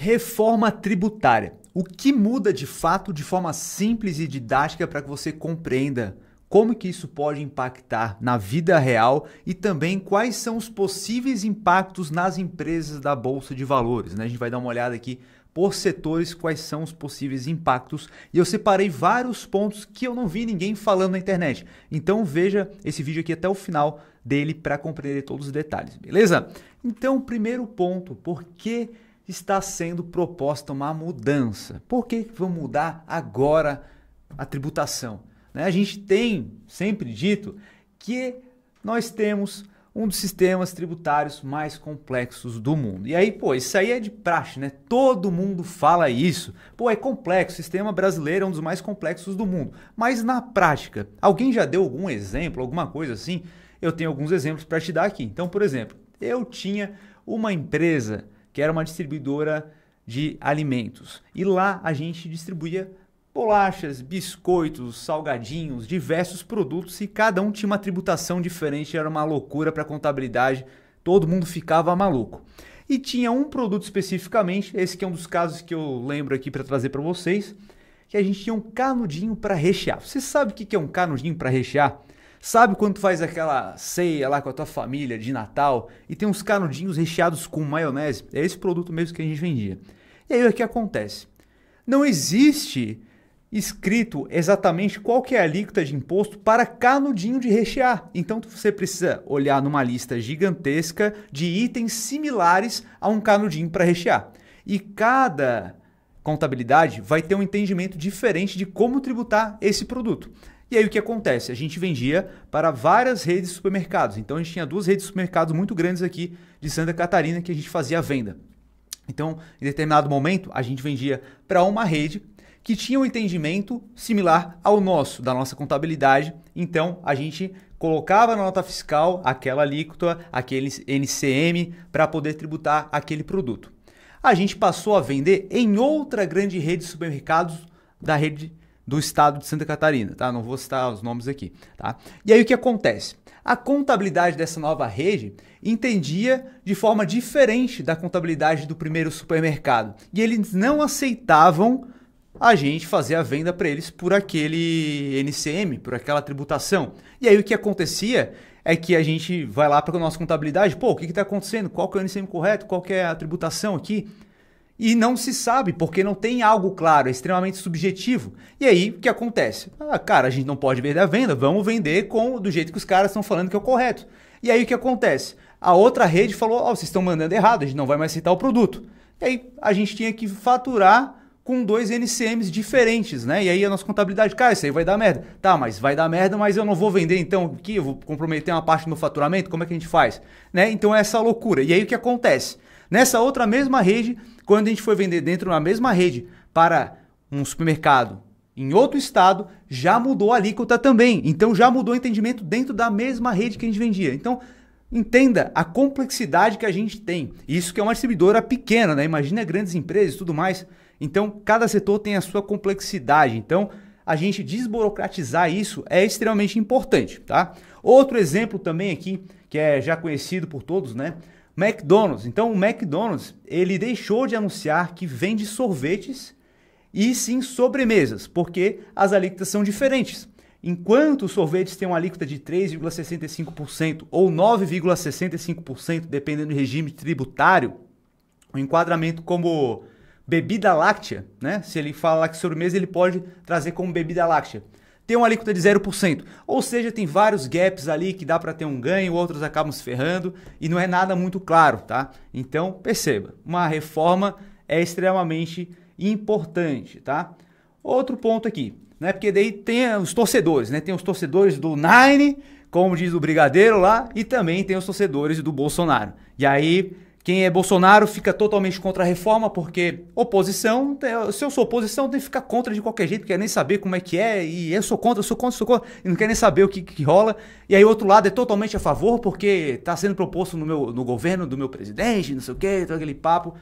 Reforma tributária. O que muda de fato de forma simples e didática para que você compreenda como que isso pode impactar na vida real e também quais são os possíveis impactos nas empresas da Bolsa de Valores, né? A gente vai dar uma olhada aqui por setores, quais são os possíveis impactos, e eu separei vários pontos que eu não vi ninguém falando na internet. Então veja esse vídeo aqui até o final dele para compreender todos os detalhes, beleza? Então, primeiro ponto, por que está sendo proposta uma mudança? Por que vão mudar agora a tributação? A gente tem sempre dito que nós temos um dos sistemas tributários mais complexos do mundo. E aí, isso aí é de praxe, né? Todo mundo fala isso. É complexo, o sistema brasileiro é um dos mais complexos do mundo. Mas na prática, alguém já deu algum exemplo, alguma coisa assim? Eu tenho alguns exemplos para te dar aqui. Então, por exemplo, eu tinha uma empresa que era uma distribuidora de alimentos. E lá a gente distribuía bolachas, biscoitos, salgadinhos, diversos produtos e cada um tinha uma tributação diferente, era uma loucura para a contabilidade, todo mundo ficava maluco. E tinha um produto especificamente, esse que é um dos casos que eu lembro aqui para trazer para vocês, que a gente tinha um canudinho para rechear. Você sabe o que é um canudinho para rechear? Sabe quando tu faz aquela ceia lá com a tua família de Natal e tem uns canudinhos recheados com maionese? É esse produto mesmo que a gente vendia. E aí o que acontece? Não existe escrito exatamente qual que é a alíquota de imposto para canudinho de rechear. Então você precisa olhar numa lista gigantesca de itens similares a um canudinho para rechear. E cada contabilidade vai ter um entendimento diferente de como tributar esse produto. E aí o que acontece? A gente vendia para várias redes de supermercados. Então a gente tinha duas redes de supermercados muito grandes aqui de Santa Catarina que a gente fazia a venda. Então, em determinado momento, a gente vendia para uma rede que tinha um entendimento similar ao nosso, da nossa contabilidade. Então, a gente colocava na nota fiscal aquela alíquota, aquele NCM, para poder tributar aquele produto. A gente passou a vender em outra grande rede de supermercados da rede do estado de Santa Catarina, tá? Não vou citar os nomes aqui, tá? E aí o que acontece? A contabilidade dessa nova rede entendia de forma diferente da contabilidade do primeiro supermercado. E eles não aceitavam a gente fazer a venda para eles por aquele NCM, por aquela tributação. E aí o que acontecia é que a gente vai lá para a nossa contabilidade, o que está acontecendo? Qual que é o NCM correto? Qual que é a tributação aqui? E não se sabe, porque não tem algo claro, é extremamente subjetivo. E aí, o que acontece? Cara, a gente não pode vender a venda, vamos vender do jeito que os caras estão falando que é o correto. E aí, o que acontece? A outra rede falou, vocês estão mandando errado, a gente não vai mais aceitar o produto. E aí, a gente tinha que faturar com dois NCMs diferentes, né? E aí, a nossa contabilidade, cara, isso aí vai dar merda. Tá, mas vai dar merda, mas eu não vou vender, então, aqui, eu vou comprometer uma parte do meu faturamento, como é que a gente faz? Né? Então, é essa loucura. E aí, o que acontece? Nessa outra mesma rede, quando a gente foi vender dentro da mesma rede para um supermercado em outro estado, já mudou a alíquota também. Então já mudou o entendimento dentro da mesma rede que a gente vendia. Então entenda a complexidade que a gente tem. Isso que é uma distribuidora pequena, né? Imagina grandes empresas e tudo mais. Então cada setor tem a sua complexidade. Então a gente desburocratizar isso é extremamente importante, tá? Outro exemplo também aqui, que é já conhecido por todos, né? McDonald's. Então o McDonald's, ele deixou de anunciar que vende sorvetes e sim sobremesas, porque as alíquotas são diferentes. Enquanto os sorvetes têm uma alíquota de 3,65% ou 9,65%, dependendo do regime tributário, o enquadramento como bebida láctea, né? Se ele fala que sobremesa, ele pode trazer como bebida láctea. Tem uma alíquota de 0%, ou seja, tem vários gaps ali que dá para ter um ganho, outros acabam se ferrando e não é nada muito claro, tá? Então, perceba, uma reforma é extremamente importante, tá? Outro ponto aqui, né? Porque daí tem os torcedores, né? Tem os torcedores do Nine, como diz o Brigadeiro lá, e também tem os torcedores do Bolsonaro. E aí, quem é Bolsonaro fica totalmente contra a reforma, porque oposição, se eu sou oposição, tem que ficar contra de qualquer jeito, quer nem saber como é que é, e eu sou contra, e não quer nem saber o que rola. E aí o outro lado é totalmente a favor, porque está sendo proposto no governo do meu presidente, não sei o que, todo aquele papo.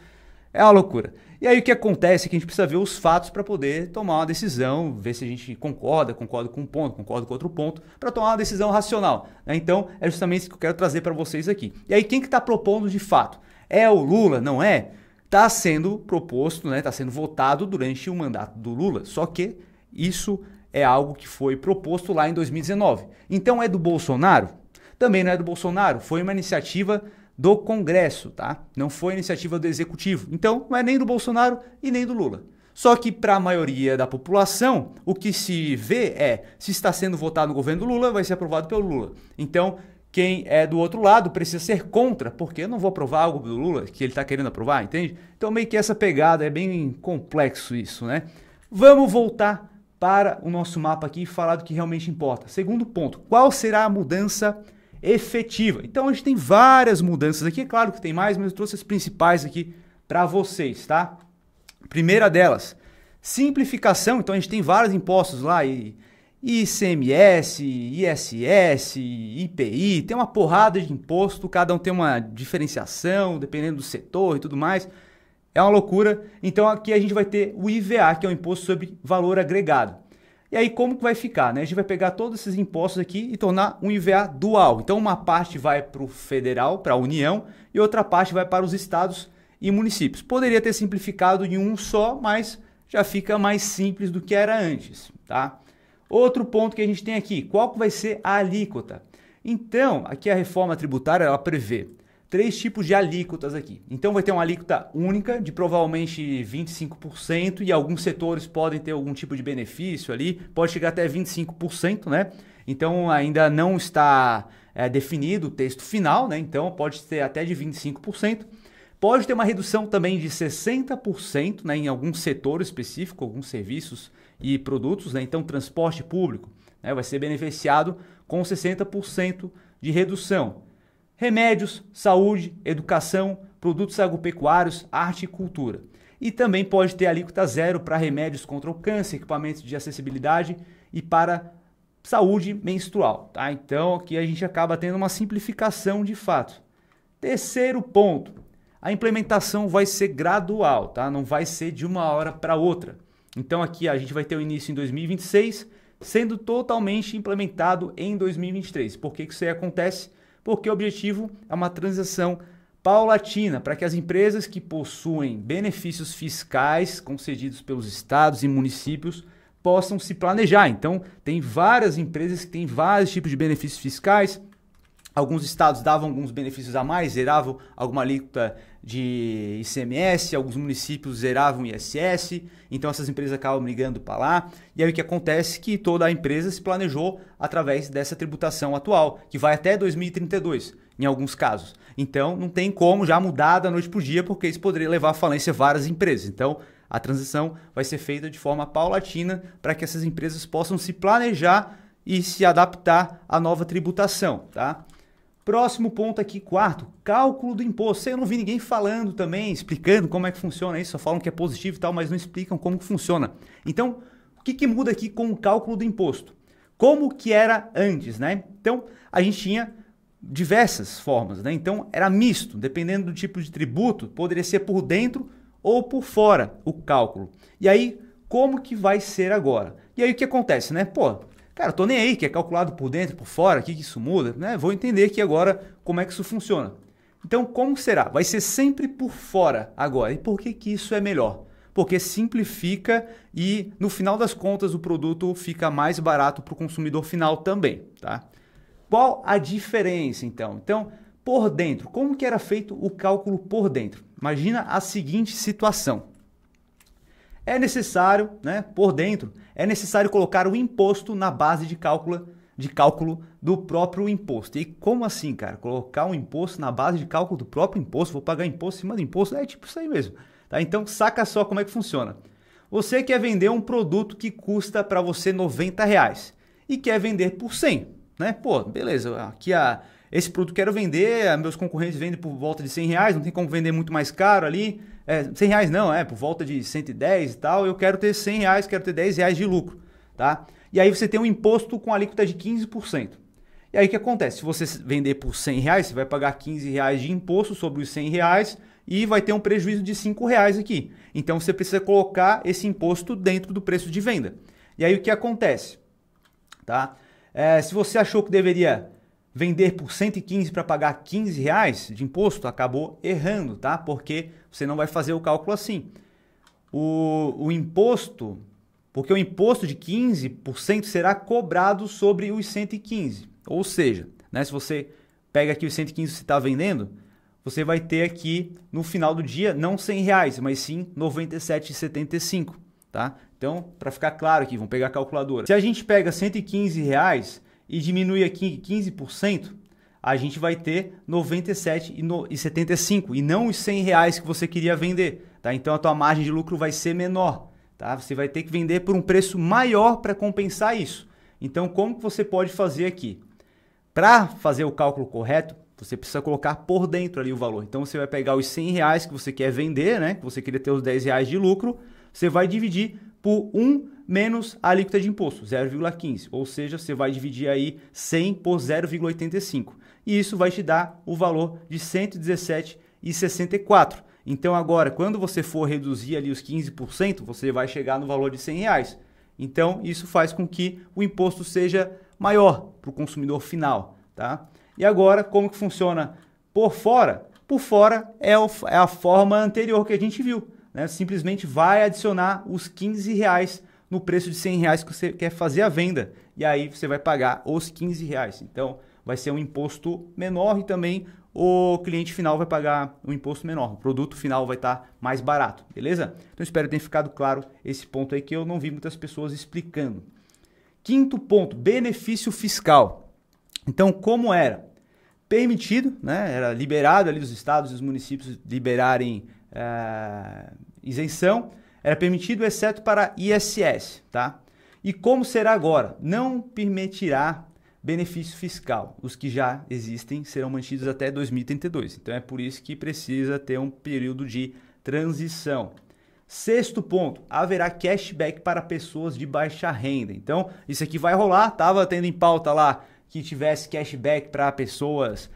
É uma loucura. E aí o que acontece é que a gente precisa ver os fatos para poder tomar uma decisão, ver se a gente concorda com um ponto, concorda com outro ponto, para tomar uma decisão racional, né? Então é justamente isso que eu quero trazer para vocês aqui. E aí quem que está propondo de fato? É o Lula? Não é? está sendo proposto, né, está sendo votado durante o mandato do Lula. Só que isso é algo que foi proposto lá em 2019. Então é do Bolsonaro? Também não é do Bolsonaro, foi uma iniciativa do Congresso, tá? Não foi iniciativa do Executivo. Então não é nem do Bolsonaro e nem do Lula. Só que para a maioria da população, o que se vê é, se está sendo votado no governo do Lula, vai ser aprovado pelo Lula. Então, quem é do outro lado precisa ser contra, porque eu não vou aprovar algo do Lula que ele está querendo aprovar, entende? Então meio que essa pegada é bem complexo isso, né? Vamos voltar para o nosso mapa aqui e falar do que realmente importa. Segundo ponto, qual será a mudança efetiva? Então a gente tem várias mudanças aqui, é claro que tem mais, mas eu trouxe as principais aqui para vocês, tá? Primeira delas, simplificação. Então a gente tem vários impostos lá, ICMS, ISS, IPI, tem uma porrada de imposto, cada um tem uma diferenciação, dependendo do setor e tudo mais. É uma loucura. Então aqui a gente vai ter o IVA, que é o Imposto sobre Valor Agregado. E aí como que vai ficar, né? A gente vai pegar todos esses impostos aqui e tornar um IVA dual. Então uma parte vai para o federal, para a União, e outra parte vai para os estados e municípios. Poderia ter simplificado em um só, mas já fica mais simples do que era antes, tá? Outro ponto que a gente tem aqui, qual que vai ser a alíquota? Então, aqui a reforma tributária, ela prevê 3 tipos de alíquotas aqui. Então vai ter uma alíquota única de provavelmente 25% e alguns setores podem ter algum tipo de benefício ali, pode chegar até 25%, né? Então ainda não está definido o texto final, né? Então pode ter até de 25%. Pode ter uma redução também de 60%, né, em alguns setores específicos, alguns serviços e produtos, né? Então transporte público, né, vai ser beneficiado com 60% de redução. Remédios, saúde, educação, produtos agropecuários, arte e cultura. E também pode ter alíquota zero para remédios contra o câncer, equipamentos de acessibilidade e para saúde menstrual, tá? Então aqui a gente acaba tendo uma simplificação de fato. Terceiro ponto, a implementação vai ser gradual, tá? Não vai ser de uma hora para outra. Então aqui a gente vai ter o início em 2026, sendo totalmente implementado em 2023. Por que isso aí acontece? Porque o objetivo é uma transição paulatina para que as empresas que possuem benefícios fiscais concedidos pelos estados e municípios possam se planejar. Então, tem várias empresas que têm vários tipos de benefícios fiscais. Alguns estados davam alguns benefícios a mais, zeravam alguma alíquota de ICMS, alguns municípios zeravam ISS, então essas empresas acabam migrando para lá. E aí o que acontece é que toda a empresa se planejou através dessa tributação atual, que vai até 2032, em alguns casos. Então não tem como já mudar da noite para o dia, porque isso poderia levar à falência várias empresas. Então a transição vai ser feita de forma paulatina para que essas empresas possam se planejar e se adaptar à nova tributação, tá? Próximo ponto aqui, quarto, cálculo do imposto. Eu não vi ninguém falando também, explicando como é que funciona isso, só falam que é positivo e tal, mas não explicam como que funciona. Então, o que muda aqui com o cálculo do imposto? Como que era antes, né? Então, a gente tinha diversas formas, né? Então, era misto, dependendo do tipo de tributo, poderia ser por dentro ou por fora o cálculo. E aí, como que vai ser agora? E aí, o que acontece, né? Pô, cara, tô nem aí, que é calculado por dentro, por fora, o que isso muda, né? Vou entender aqui agora como é que isso funciona. Então, como será? Vai ser sempre por fora agora. E por que isso é melhor? Porque simplifica e, no final das contas, o produto fica mais barato para o consumidor final também, tá? Qual a diferença, então? Então, por dentro, como que era feito o cálculo por dentro? Imagina a seguinte situação. É necessário, né, por dentro, é necessário colocar o imposto na base de cálculo do próprio imposto. E como assim, cara? Colocar um imposto na base de cálculo do próprio imposto? Vou pagar imposto em cima do imposto? É tipo isso aí mesmo. Tá? Então, saca só como é que funciona. Você quer vender um produto que custa para você R$90 e quer vender por 100, né? Pô, beleza, aqui esse produto quero vender, meus concorrentes vendem por volta de R$100, não tem como vender muito mais caro ali. R$100 não, por volta de 110 e tal, eu quero ter R$100, quero ter R$10 de lucro, tá? E aí você tem um imposto com alíquota de 15%. E aí o que acontece? Se você vender por R$100, você vai pagar R$15 de imposto sobre os R$100 e vai ter um prejuízo de R$5 aqui. Então você precisa colocar esse imposto dentro do preço de venda. E aí o que acontece? Tá? Se você achou que deveria vender por 115 para pagar 15 reais de imposto, acabou errando, tá? Porque você não vai fazer o cálculo assim. O imposto, porque o imposto de 15% será cobrado sobre os 115. Ou seja, né, se você pega aqui os 115 que você está vendendo, você vai ter aqui no final do dia não 100 reais, mas sim R$ 97,75, tá? Então, para ficar claro aqui, vamos pegar a calculadora. Se a gente pega 115 reais e diminui aqui 15%, a gente vai ter R$ 97,75 e não os 100 reais que você queria vender, tá? Então a tua margem de lucro vai ser menor, tá? Você vai ter que vender por um preço maior para compensar isso. Então, como que você pode fazer aqui? Para fazer o cálculo correto, você precisa colocar por dentro ali o valor. Então você vai pegar os 100 reais que você quer vender, né? Que você queria ter os 10 reais de lucro, você vai dividir por 1 menos a alíquota de imposto, 0,15. Ou seja, você vai dividir aí 100 por 0,85. E isso vai te dar o valor de R$ 117,64. Então agora, quando você for reduzir ali os 15%, você vai chegar no valor de R$ 100 reais. Então isso faz com que o imposto seja maior para o consumidor final, tá? E agora, como que funciona por fora? Por fora é a forma anterior que a gente viu, né? Simplesmente vai adicionar os 15 reais no preço de 100 reais que você quer fazer a venda. E aí você vai pagar os 15 reais. Então vai ser um imposto menor e também o cliente final vai pagar um imposto menor. O produto final vai estar mais barato, beleza? Então espero que tenha ficado claro esse ponto aí que eu não vi muitas pessoas explicando. Quinto ponto, benefício fiscal. Então, como era? Permitido, né? Era liberado ali os estados e os municípios liberarem isenção, era permitido exceto para ISS, tá? E como será agora? Não permitirá benefício fiscal. Os que já existem serão mantidos até 2032. Então é por isso que precisa ter um período de transição. Sexto ponto, haverá cashback para pessoas de baixa renda. Então, isso aqui vai rolar, estava tendo em pauta lá que tivesse cashback para pessoas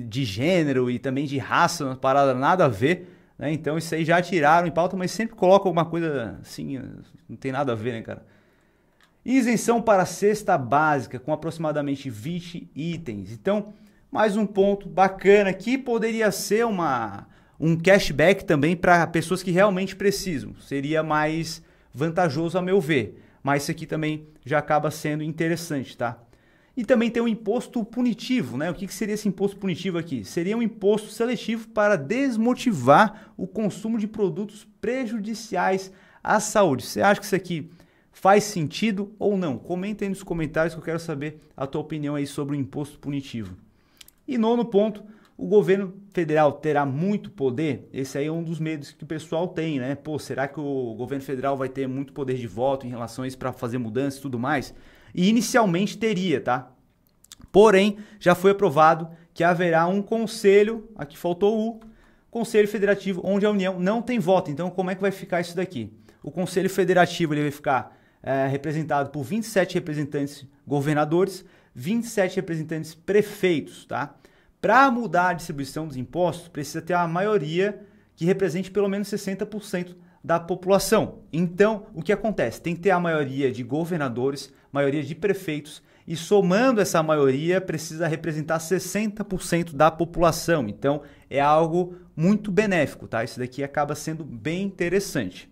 de gênero e também de raça, uma parada nada a ver, né? Então isso aí já tiraram em pauta, mas sempre colocam alguma coisa assim, não tem nada a ver, né, cara? Isenção para cesta básica com aproximadamente 20 itens. Então, mais um ponto bacana que poderia ser um cashback também para pessoas que realmente precisam. Seria mais vantajoso a meu ver, mas isso aqui também já acaba sendo interessante, tá? E também tem um imposto punitivo, né? O que seria esse imposto punitivo aqui? Seria um imposto seletivo para desmotivar o consumo de produtos prejudiciais à saúde. Você acha que isso aqui faz sentido ou não? Comenta aí nos comentários que eu quero saber a tua opinião aí sobre o imposto punitivo. E nono ponto, o governo federal terá muito poder? Esse aí é um dos medos que o pessoal tem, né? Pô, será que o governo federal vai ter muito poder de voto em relação a isso para fazer mudanças e tudo mais? E inicialmente teria, tá? Porém, já foi aprovado que haverá um conselho, aqui faltou o Conselho Federativo, onde a União não tem voto. Então, como é que vai ficar isso daqui? O Conselho Federativo ele vai ficar representado por 27 representantes governadores, 27 representantes prefeitos, tá? Para mudar a distribuição dos impostos, precisa ter uma maioria que represente pelo menos 60% da população. Então, o que acontece? Tem que ter a maioria de governadores, maioria de prefeitos, e somando essa maioria, precisa representar 60% da população. Então, é algo muito benéfico, tá? Isso daqui acaba sendo bem interessante.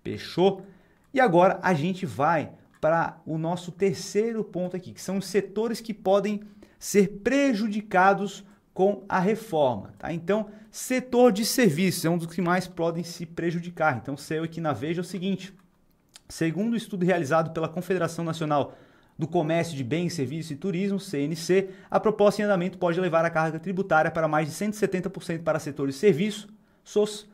Fechou? E agora a gente vai para o nosso terceiro ponto aqui, que são os setores que podem ser prejudicados com a reforma, tá? Então, setor de serviços é um dos que mais podem se prejudicar. Então, saiu aqui na Veja o seguinte: segundo o estudo realizado pela Confederação Nacional do Comércio de Bens, Serviços e Turismo, CNC, a proposta em andamento pode levar a carga tributária para mais de 170% para setores de serviços, SOS,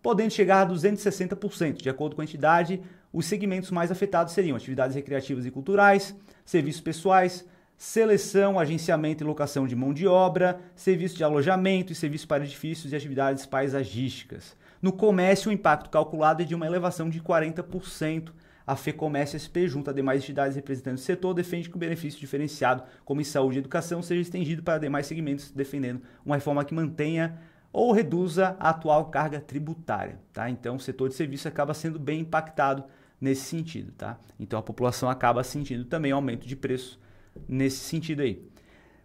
podendo chegar a 260%. De acordo com a entidade, os segmentos mais afetados seriam atividades recreativas e culturais, serviços pessoais, seleção, agenciamento e locação de mão de obra, serviços de alojamento e serviços para edifícios e atividades paisagísticas. No comércio, o impacto calculado é de uma elevação de 40%. A FEComércio SP, junto a demais entidades representantes do setor, defende que o benefício diferenciado, como em saúde e educação, seja estendido para demais segmentos, defendendo uma reforma que mantenha ou reduza a atual carga tributária, tá? Então, o setor de serviço acaba sendo bem impactado nesse sentido, tá? Então, a população acaba sentindo também aumento de preço nesse sentido aí.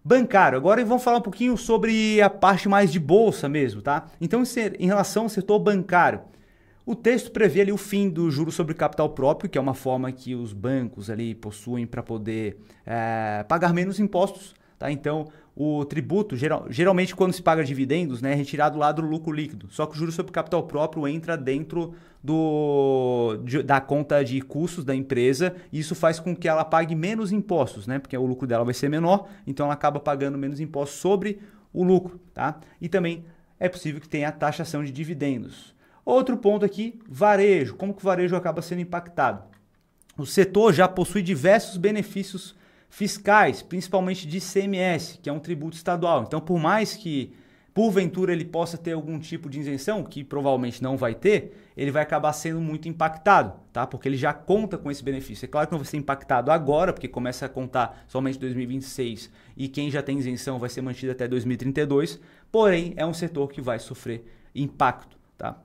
Bancário, agora vamos falar um pouquinho sobre a parte mais de bolsa mesmo, tá? Então, em relação ao setor bancário, o texto prevê ali o fim do juro sobre capital próprio, que é uma forma que os bancos ali possuem para poder pagar menos impostos, tá? Então, o tributo, geralmente quando se paga dividendos, né, é retirado lá do lucro líquido. Só que o juro sobre capital próprio entra dentro da conta de custos da empresa e isso faz com que ela pague menos impostos, né? Porque o lucro dela vai ser menor, então ela acaba pagando menos impostos sobre o lucro, tá? E também é possível que tenha a taxação de dividendos. Outro ponto aqui, varejo. Como que o varejo acaba sendo impactado? O setor já possui diversos benefícios fiscais, principalmente de ICMS, que é um tributo estadual. Então, por mais que, porventura, ele possa ter algum tipo de isenção, que provavelmente não vai ter, ele vai acabar sendo muito impactado, tá? Porque ele já conta com esse benefício. É claro que não vai ser impactado agora, porque começa a contar somente em 2026 e quem já tem isenção vai ser mantido até 2032, porém, é um setor que vai sofrer impacto, tá?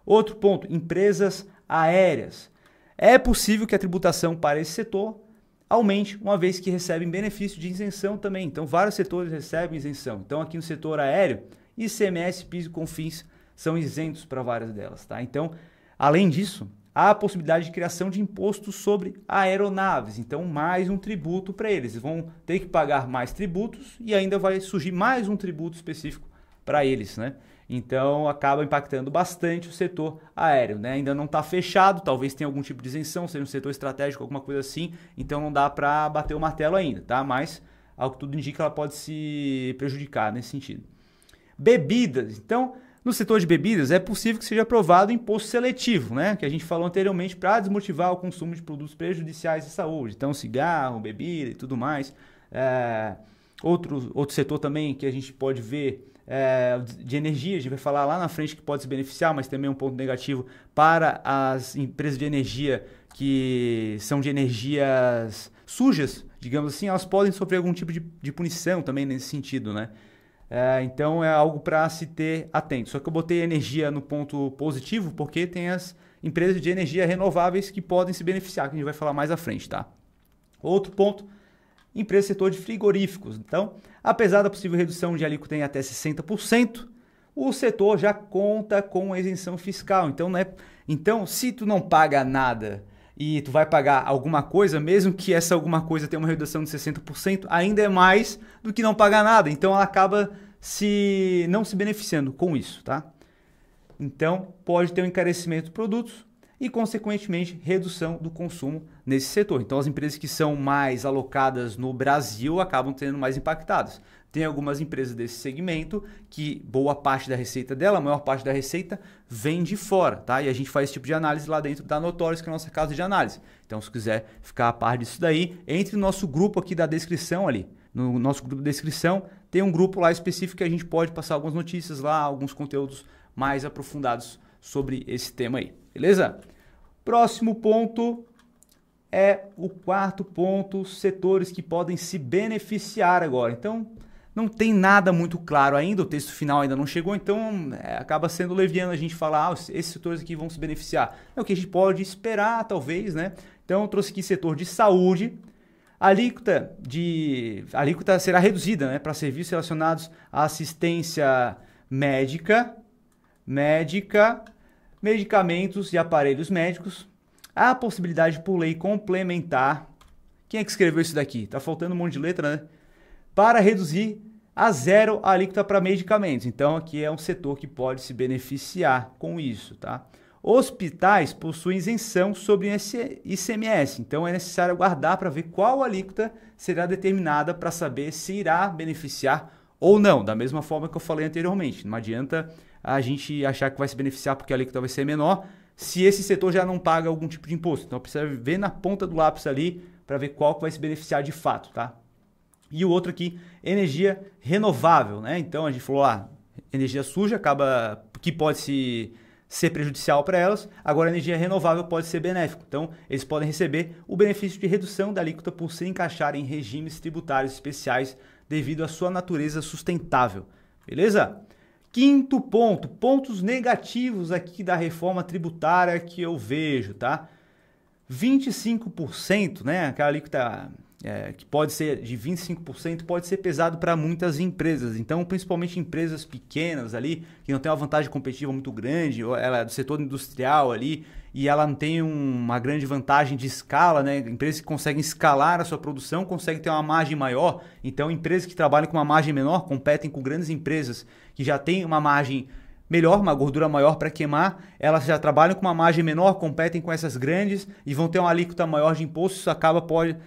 Outro ponto, empresas aéreas. É possível que a tributação para esse setor aumente, uma vez que recebem benefício de isenção também. Então, vários setores recebem isenção. Então, aqui no setor aéreo, ICMS, PIS e COFINS são isentos para várias delas, tá? Então, além disso, há a possibilidade de criação de impostos sobre aeronaves. Então, mais um tributo para eles. Eles vão ter que pagar mais tributos e ainda vai surgir mais um tributo específico para eles, né? Então, acaba impactando bastante o setor aéreo, né? Ainda não está fechado, talvez tenha algum tipo de isenção, seja um setor estratégico, alguma coisa assim. Então, não dá para bater o martelo ainda, tá? Mas, ao que tudo indica, ela pode se prejudicar nesse sentido. Bebidas. Então, no setor de bebidas, é possível que seja aprovado imposto seletivo, né? Que a gente falou anteriormente, para desmotivar o consumo de produtos prejudiciais à saúde. Então, cigarro, bebida e tudo mais. Outro setor também que a gente pode ver de energia, a gente vai falar lá na frente que pode se beneficiar, mas também é um ponto negativo para as empresas de energia que são de energias sujas, digamos assim, elas podem sofrer algum tipo de punição também nesse sentido, né? Então é algo para se ter atento. Só que eu botei energia no ponto positivo porque tem as empresas de energia renováveis que podem se beneficiar, que a gente vai falar mais à frente, tá? Outro ponto, empresa do setor de frigoríficos. Então, apesar da possível redução de alíquota em até 60%, o setor já conta com isenção fiscal. Então, se tu não paga nada e tu vai pagar alguma coisa, mesmo que essa alguma coisa tenha uma redução de 60%, ainda é mais do que não pagar nada. Então, ela acaba não se beneficiando com isso, tá? Então, pode ter um encarecimento de produtos e, consequentemente, redução do consumo nesse setor. Então, as empresas que são mais alocadas no Brasil acabam sendo mais impactadas. Tem algumas empresas desse segmento que boa parte da receita dela, a maior parte da receita, vem de fora, tá? E a gente faz esse tipo de análise lá dentro da Notorious, que é a nossa casa de análise. Então, se quiser ficar a par disso daí, entre no nosso grupo aqui da descrição ali. No nosso grupo de descrição, tem um grupo lá específico que a gente pode passar algumas notícias lá, alguns conteúdos mais aprofundados sobre esse tema aí. Beleza? Próximo ponto é o quarto ponto, setores que podem se beneficiar agora. Então, não tem nada muito claro ainda, o texto final ainda não chegou, então acaba sendo leviano a gente falar, esses setores aqui vão se beneficiar. É o que a gente pode esperar, talvez, né? Então, eu trouxe aqui setor de saúde. A alíquota será reduzida, né, para serviços relacionados à assistência médica, medicamentos e aparelhos médicos. Há a possibilidade por lei complementar. Quem é que escreveu isso daqui? Tá faltando um monte de letra, né? Para reduzir a zero a alíquota para medicamentos. Então, aqui é um setor que pode se beneficiar com isso, tá? Hospitais possuem isenção sobre ICMS. Então, é necessário aguardar para ver qual alíquota será determinada para saber se irá beneficiar ou não. Da mesma forma que eu falei anteriormente. Não adianta a gente achar que vai se beneficiar porque a alíquota vai ser menor, se esse setor já não paga algum tipo de imposto. Então, precisa ver na ponta do lápis ali para ver qual que vai se beneficiar de fato, tá? E o outro aqui, energia renovável, né? Então, a gente falou, energia suja que pode ser prejudicial para elas, agora a energia renovável pode ser benéfico. Então, eles podem receber o benefício de redução da alíquota por se encaixar em regimes tributários especiais devido à sua natureza sustentável. Beleza? Quinto ponto, pontos negativos aqui da reforma tributária que eu vejo, tá? 25%, né? Aquela alíquota que pode ser de 25%, pode ser pesado para muitas empresas. Então, principalmente empresas pequenas ali, que não tem uma vantagem competitiva muito grande, ou ela é do setor industrial ali, e ela não tem uma grande vantagem de escala, né? Empresas que conseguem escalar a sua produção, conseguem ter uma margem maior. Então, empresas que trabalham com uma margem menor competem com grandes empresas que já têm uma margem melhor, uma gordura maior para queimar, elas já trabalham com uma margem menor, competem com essas grandes e vão ter uma alíquota maior de imposto,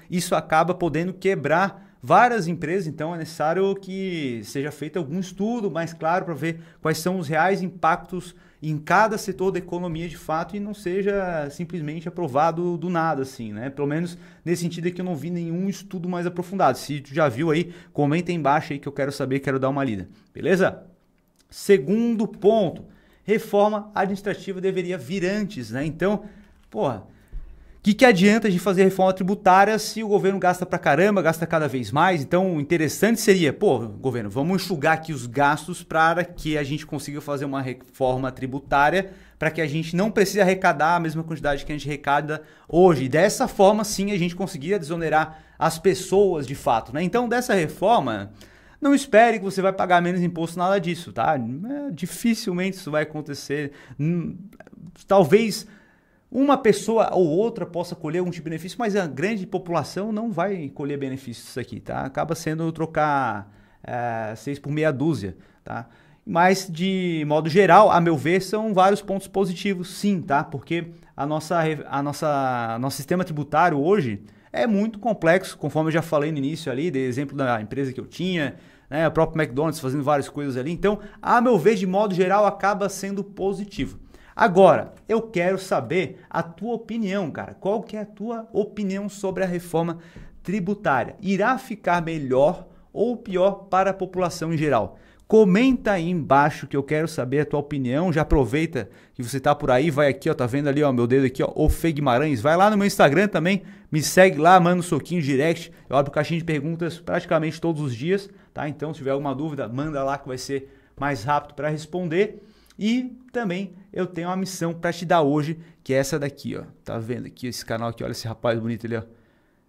isso acaba podendo quebrar várias empresas, então é necessário que seja feito algum estudo mais claro para ver quais são os reais impactos em cada setor da economia de fato e não seja simplesmente aprovado do nada assim, né? Pelo menos nesse sentido é que eu não vi nenhum estudo mais aprofundado. Se tu já viu aí, comenta aí embaixo aí que eu quero saber, quero dar uma lida, beleza? Segundo ponto, reforma administrativa deveria vir antes, né? Então, porra, o que adianta a gente fazer reforma tributária se o governo gasta pra caramba, gasta cada vez mais? Então, o interessante seria, governo, vamos enxugar aqui os gastos para que a gente consiga fazer uma reforma tributária para que a gente não precise arrecadar a mesma quantidade que a gente arrecada hoje. E dessa forma, sim, a gente conseguiria desonerar as pessoas de fato, né? Então, dessa reforma... Não espere que você vai pagar menos imposto, nada disso, tá? Dificilmente isso vai acontecer. Talvez uma pessoa ou outra possa colher algum tipo de benefício, mas a grande população não vai colher benefícios disso aqui, tá? Acaba sendo trocar 6 por meia dúzia, tá? Mas, de modo geral, a meu ver, são vários pontos positivos, sim, tá? Porque nosso sistema tributário hoje é muito complexo, conforme eu já falei no início ali, de exemplo da empresa que eu tinha, né, o próprio McDonald's fazendo várias coisas ali. Então, a meu ver, de modo geral, acaba sendo positivo. Agora, eu quero saber a tua opinião, cara. Qual que é a tua opinião sobre a reforma tributária? Irá ficar melhor ou pior para a população em geral? Comenta aí embaixo que eu quero saber a tua opinião. Já aproveita que você tá por aí, vai aqui, ó, tá vendo ali, ó, meu dedo aqui, ó, o Fê Guimarães. Vai lá no meu Instagram também, me segue lá, manda um soquinho direct. Eu abro caixinha de perguntas praticamente todos os dias, tá? Então, se tiver alguma dúvida, manda lá que vai ser mais rápido para responder. E também eu tenho uma missão para te dar hoje, que é essa daqui, ó. Tá vendo aqui esse canal aqui? Olha esse rapaz bonito ali, ó.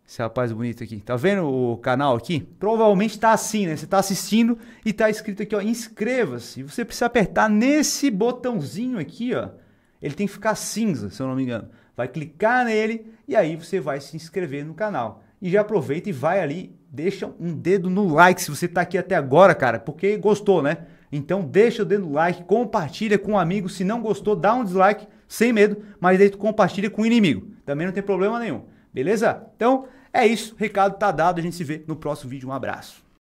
Esse rapaz bonito aqui. Tá vendo o canal aqui? Provavelmente tá assim, né? Você tá assistindo e tá escrito aqui, ó, inscreva-se. Você precisa apertar nesse botãozinho aqui, ó. Ele tem que ficar cinza, se eu não me engano. Vai clicar nele e aí você vai se inscrever no canal. E já aproveita e vai ali, deixa um dedo no like se você tá aqui até agora, cara, porque gostou, né? Então deixa o dedo no like, compartilha com um amigo. Se não gostou, dá um dislike, sem medo, mas aí tu compartilha com o inimigo. Também não tem problema nenhum. Beleza? Então, é isso. O recado tá dado. A gente se vê no próximo vídeo. Um abraço.